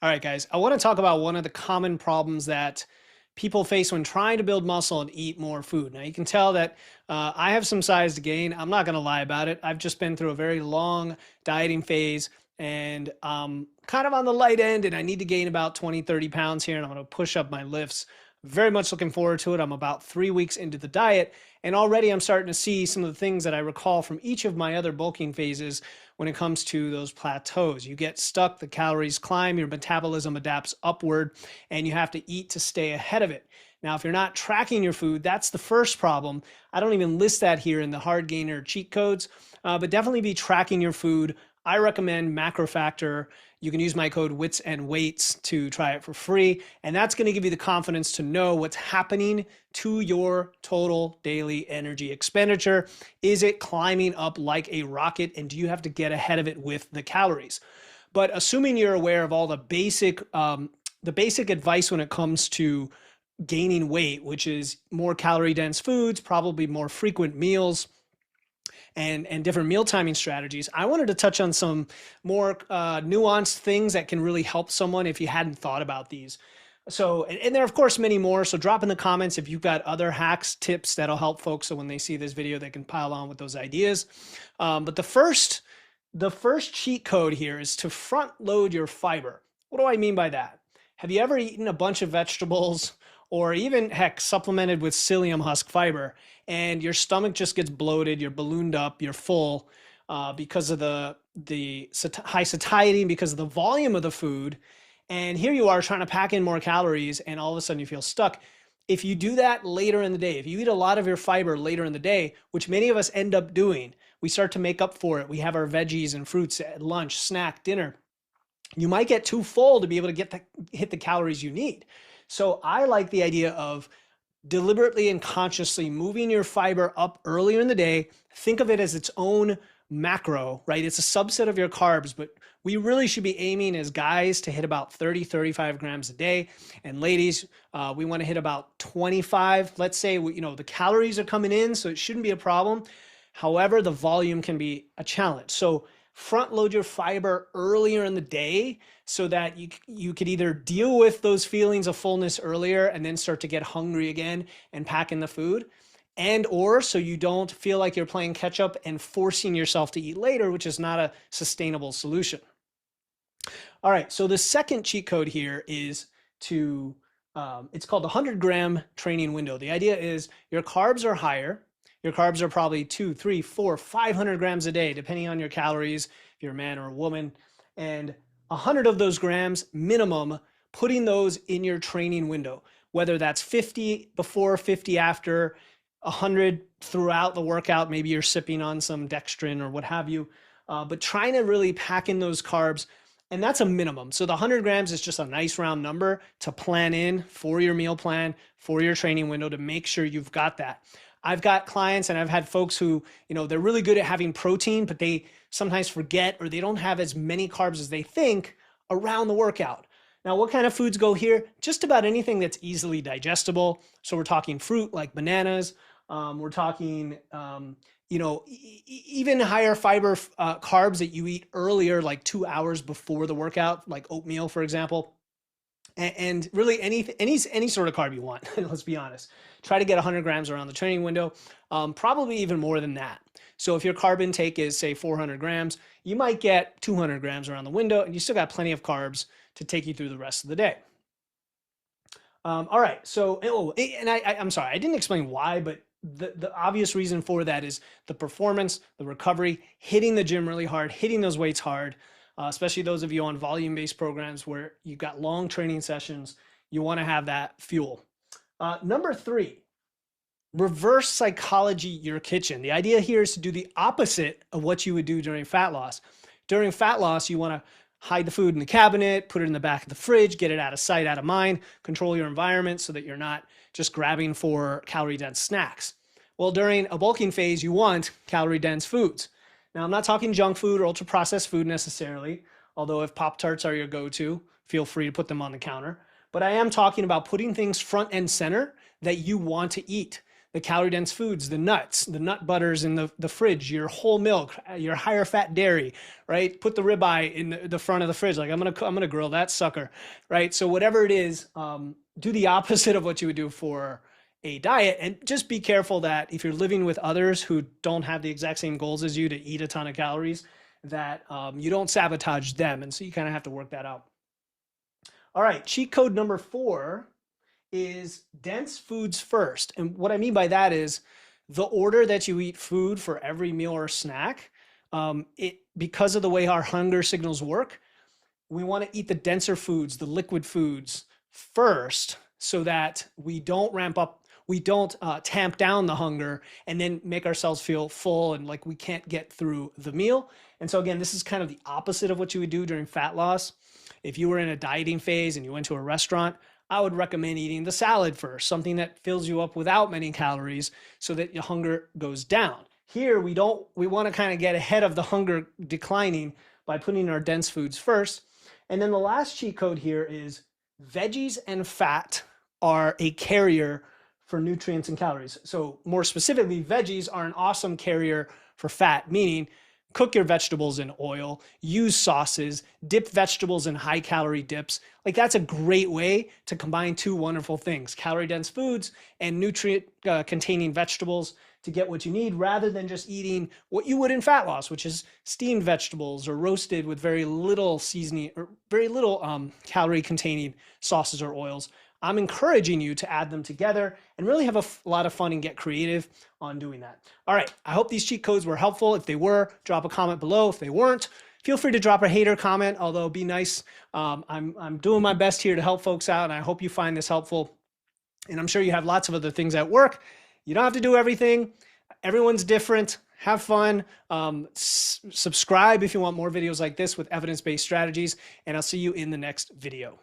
All right, guys, I want to talk about one of the common problems that people face when trying to build muscle and eat more food. Now, you can tell that I have some size to gain. I'm not going to lie about it. I've just been through a very long dieting phase and kind of on the light end, and I need to gain about 20, 30 pounds here, and I'm going to push up my lifts. Very much looking forward to it. I'm about 3 weeks into the diet, and already I'm starting to see some of the things that I recall from each of my other bulking phases when it comes to those plateaus. You get stuck, the calories climb, your metabolism adapts upward, and you have to eat to stay ahead of it. Now, if you're not tracking your food, that's the first problem. I don't even list that here in the Hardgainer cheat codes, but definitely be tracking your food. I recommend MacroFactor. You can use my code WITS and WEIGHTS to try it for free, and that's going to give you the confidence to know what's happening to your total daily energy expenditure. Is it climbing up like a rocket, and do you have to get ahead of it with the calories? But assuming you're aware of all the basic advice when it comes to gaining weight, which is more calorie dense foods, probably more frequent meals, and different meal timing strategies, I wanted to touch on some more nuanced things that can really help someone if you hadn't thought about these. So, and there are of course many more. So drop in the comments if you've got other hacks, tips that'll help folks. So when they see this video, they can pile on with those ideas. But the first cheat code here is to front load your fiber. What do I mean by that? Have you ever eaten a bunch of vegetables or even, heck, supplemented with psyllium husk fiber, and your stomach just gets bloated, you're ballooned up, you're full because of the high satiety, because of the volume of the food, and here you are trying to pack in more calories, and all of a sudden you feel stuck. If you do that later in the day, if you eat a lot of your fiber later in the day, which many of us end up doing, we start to make up for it. We have our veggies and fruits at lunch, snack, dinner. You might get too full to be able to hit the calories you need. So I like the idea of deliberately and consciously moving your fiber up earlier in the day. Think of it as its own macro, right? It's a subset of your carbs, but we really should be aiming as guys to hit about 30, 35 grams a day. And ladies, we want to hit about 25. Let's say, the calories are coming in, so it shouldn't be a problem. However, the volume can be a challenge. So front load your fiber earlier in the day so that you could either deal with those feelings of fullness earlier and then start to get hungry again and pack in the food, and or so you don't feel like you're playing catch up and forcing yourself to eat later, which is not a sustainable solution. All right, so the second cheat code here is to it's called the 100-gram training window. The idea is your carbs are higher. Your carbs are probably 2, 3, 4, 500 grams a day, depending on your calories, if you're a man or a woman. And 100 of those grams minimum, putting those in your training window, whether that's 50 before, 50 after, 100 throughout the workout. Maybe you're sipping on some dextrin or what have you, but trying to really pack in those carbs. And that's a minimum. So the 100 grams is just a nice round number to plan in for your meal plan, for your training window, to make sure you've got that. I've got clients and I've had folks who, they're really good at having protein, but they sometimes forget or they don't have as many carbs as they think around the workout. Now, what kind of foods go here? Just about anything that's easily digestible. So we're talking fruit like bananas. We're talking, even higher fiber carbs that you eat earlier, like 2 hours before the workout, like oatmeal, for example. And really any sort of carb you want, let's be honest. Try to get 100 grams around the training window, probably even more than that. So if your carb intake is, say, 400 grams, you might get 200 grams around the window, and you still got plenty of carbs to take you through the rest of the day. All right, so, and I'm sorry, I didn't explain why, but the obvious reason for that is the performance, the recovery, hitting the gym really hard, hitting those weights hard, especially those of you on volume-based programs where you've got long training sessions. You want to have that fuel. Number 3, reverse psychology your kitchen. The idea here is to do the opposite of what you would do during fat loss. During fat loss, you want to hide the food in the cabinet, put it in the back of the fridge, get it out of sight, out of mind, control your environment so that you're not just grabbing for calorie-dense snacks. Well, during a bulking phase, you want calorie-dense foods. Now, I'm not talking junk food or ultra-processed food necessarily, although if Pop-Tarts are your go-to, feel free to put them on the counter. But I am talking about putting things front and center that you want to eat, the calorie dense foods, the nuts, the nut butters in the fridge, your whole milk, your higher fat dairy, right? Put the ribeye in the front of the fridge. Like I'm gonna grill that sucker, right? So whatever it is, do the opposite of what you would do for a diet, and just be careful that if you're living with others who don't have the exact same goals as you to eat a ton of calories, that you don't sabotage them. And so you kind of have to work that out. All right, cheat code number 4 is dense foods first. And what I mean by that is the order that you eat food for every meal or snack, because of the way our hunger signals work, we want to eat the denser foods, the liquid foods first, so that we don't ramp up, we don't tamp down the hunger and then make ourselves feel full and like we can't get through the meal. And so again, this is kind of the opposite of what you would do during fat loss. If you were in a dieting phase and you went to a restaurant, I would recommend eating the salad first, something that fills you up without many calories so that your hunger goes down. Here, we want to kind of get ahead of the hunger declining by putting our dense foods first. And then the last cheat code here is veggies and fat are a carrier for nutrients and calories. So more specifically, veggies are an awesome carrier for fat, meaning cook your vegetables in oil, use sauces, dip vegetables in high calorie dips. Like that's a great way to combine two wonderful things, calorie dense foods and nutrient containing vegetables to get what you need, rather than just eating what you would in fat loss, which is steamed vegetables or roasted with very little seasoning or very little calorie containing sauces or oils. I'm encouraging you to add them together and really have a lot of fun and get creative on doing that. All right, I hope these cheat codes were helpful. If they were, drop a comment below. If they weren't, feel free to drop a hater comment, although be nice. I'm doing my best here to help folks out, and I hope you find this helpful. And I'm sure you have lots of other things at work. You don't have to do everything. Everyone's different. Have fun. Subscribe if you want more videos like this with evidence-based strategies, and I'll see you in the next video.